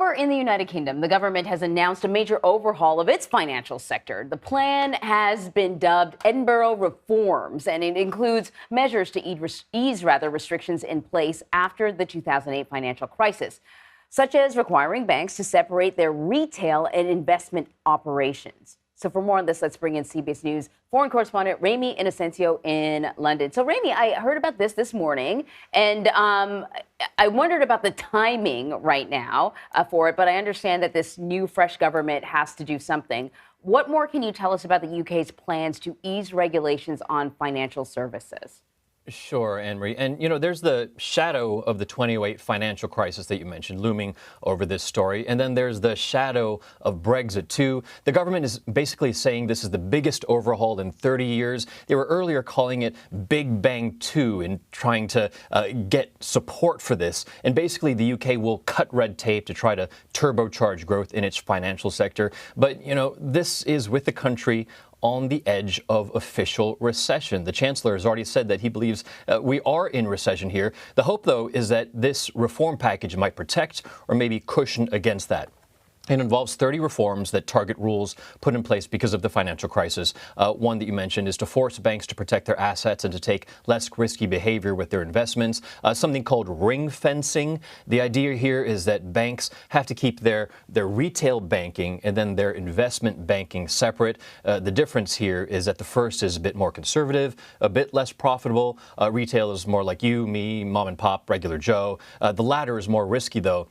Over in the United Kingdom, the government has announced a major overhaul of its financial sector. The plan has been dubbed Edinburgh Reforms, and it includes measures to ease restrictions in place after the 2008 financial crisis, such as requiring banks to separate their retail and investment operations. So for more on this, let's bring in CBS News foreign correspondent Ramy Inocencio in London. So Ramy, I heard about this morning, and I wondered about the timing right now for it, but I understand that this new fresh government has to do something. What more can you tell us about the UK's plans to ease regulations on financial services? Sure, Anne-Marie. And, there's the shadow of the 2008 financial crisis that you mentioned looming over this story. And then there's the shadow of Brexit, too. The government is basically saying this is the biggest overhaul in 30 years. They were earlier calling it Big Bang 2 and trying to get support for this. And basically, the UK will cut red tape to try to turbocharge growth in its financial sector. But, this is with the country on the edge of official recession. The chancellor has already said that he believes we are in recession here. The hope, though, is that this reform package might protect or maybe cushion against that. It involves 30 reforms that target rules put in place because of the financial crisis. One that you mentioned is to force banks to protect their assets and to take less risky behavior with their investments, something called ring fencing. The idea here is that banks have to keep their retail banking and then their investment banking separate. The difference here is that the first is a bit more conservative, a bit less profitable. Retail is more like you, me, mom and pop, regular Joe. The latter is more risky, though,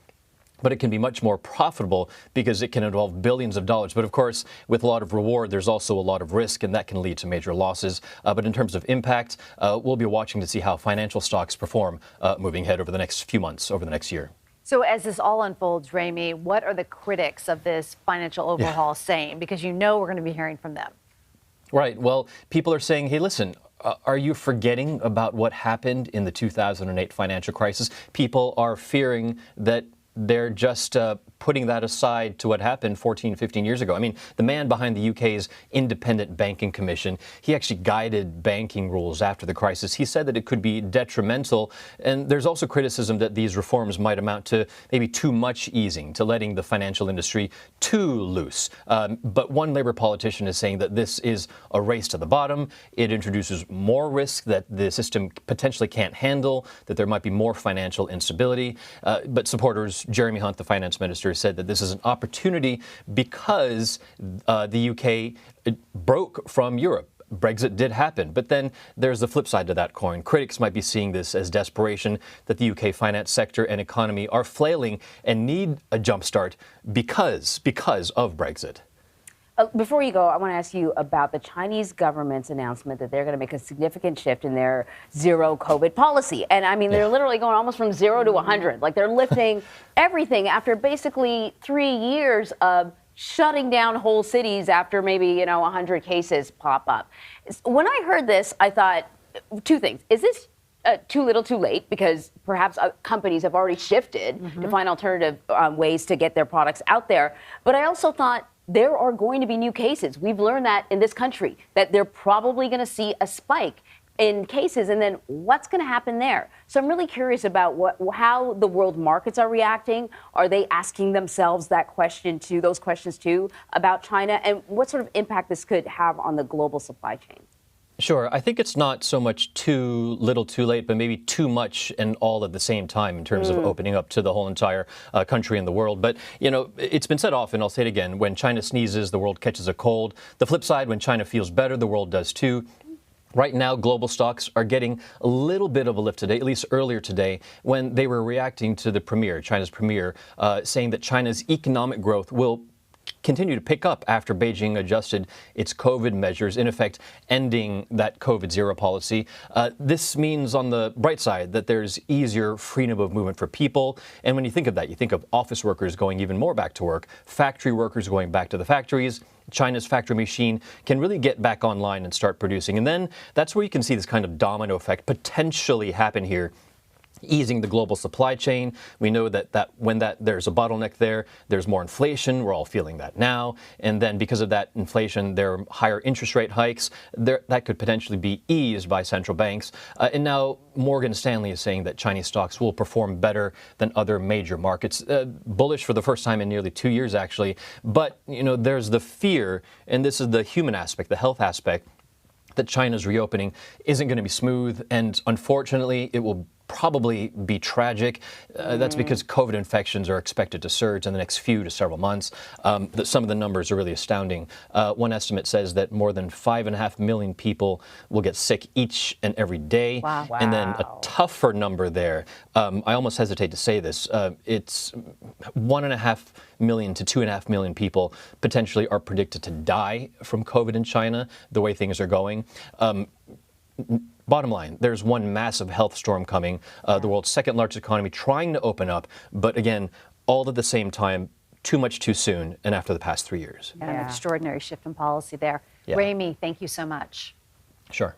but it can be much more profitable because it can involve billions of dollars. But of course, with a lot of reward, there's also a lot of risk, and that can lead to major losses. But in terms of impact, we'll be watching to see how financial stocks perform moving ahead over the next few months, over the next year. So as this all unfolds, Ramy, what are the critics of this financial overhaul saying? Because we're going to be hearing from them. Right. Well, people are saying, hey, listen, are you forgetting about what happened in the 2008 financial crisis? People are fearing that they're just putting that aside to what happened 14, 15 years ago. I mean, the man behind the UK's Independent Banking Commission, he actually guided banking rules after the crisis. He said that it could be detrimental. And there's also criticism that these reforms might amount to maybe too much easing, to letting the financial industry too loose. But one Labour politician is saying that this is a race to the bottom. It introduces more risk that the system potentially can't handle, that there might be more financial instability. But supporters, Jeremy Hunt, the finance minister, said that this is an opportunity because the UK broke from Europe. Brexit did happen, but then there's the flip side to that coin. Critics might be seeing this as desperation, that the UK finance sector and economy are flailing and need a jumpstart because of Brexit. Before you go, I want to ask you about the Chinese government's announcement that they're going to make a significant shift in their zero COVID policy. And I mean, they're literally going almost from 0 to 100. Like, they're lifting everything after basically 3 years of shutting down whole cities after maybe, 100 cases pop up. When I heard this, I thought two things. Is this too little too late? Because perhaps companies have already shifted to find alternative ways to get their products out there. But I also thought, there are going to be new cases. We've learned that in this country, that they're probably going to see a spike in cases, and then what's going to happen there? So I'm really curious about how the world markets are reacting. Are they asking themselves those questions too, about China, and what sort of impact this could have on the global supply chain? Sure. I think it's not so much too little too late, but maybe too much and all at the same time in terms of opening up to the whole entire country and the world. But, it's been said often, I'll say it again, when China sneezes, the world catches a cold. The flip side, when China feels better, the world does too. Right now, global stocks are getting a little bit of a lift today, at least earlier today, when they were reacting to the premier, China's premier, saying that China's economic growth will continue to pick up after Beijing adjusted its COVID measures, in effect ending that COVID zero policy. This means on the bright side that there's easier freedom of movement for people. And when you think of that, you think of office workers going even more back to work, factory workers going back to the factories. China's factory machine can really get back online and start producing. And then that's where you can see this kind of domino effect potentially happen here. easing the global supply chain. We know that when there's a bottleneck there, there's more inflation. We're all feeling that now. And then because of that inflation, there are higher interest rate hikes. That could potentially be eased by central banks. And now Morgan Stanley is saying that Chinese stocks will perform better than other major markets. Bullish for the first time in nearly 2 years, actually. But, there's the fear, and this is the human aspect, the health aspect, that China's reopening isn't going to be smooth. And unfortunately, it will probably be tragic. That's because COVID infections are expected to surge in the next few to several months. Some of the numbers are really astounding. One estimate says that more than 5.5 million people will get sick each and every day. Wow. And then a tougher number there, I almost hesitate to say this, it's 1.5 million to 2.5 million people potentially are predicted to die from COVID in China, the way things are going. Bottom line, there's one massive health storm coming, the world's second largest economy trying to open up, but again, all at the same time, too much too soon, and after the past 3 years. An extraordinary shift in policy there. Yeah. Ramy, thank you so much. Sure.